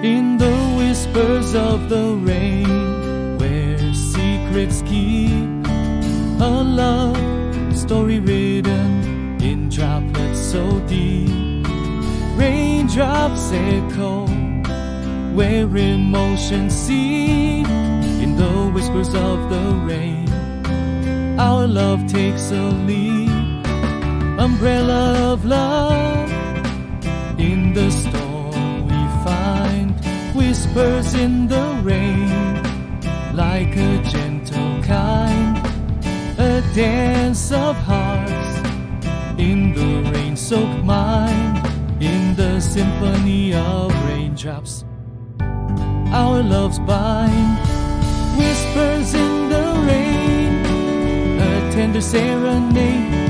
In the whispers of the rain, where secrets keep, a love story written in droplets so deep. Raindrops echo where emotions seep. In the whispers of the rain, our love takes a leap. Umbrella of love, in the storm we find whispers in the rain, like a gentle kind, a dance of hearts in the rain-soaked mind. In the symphony of raindrops, our loves bind. Whispers in the rain, a tender serenade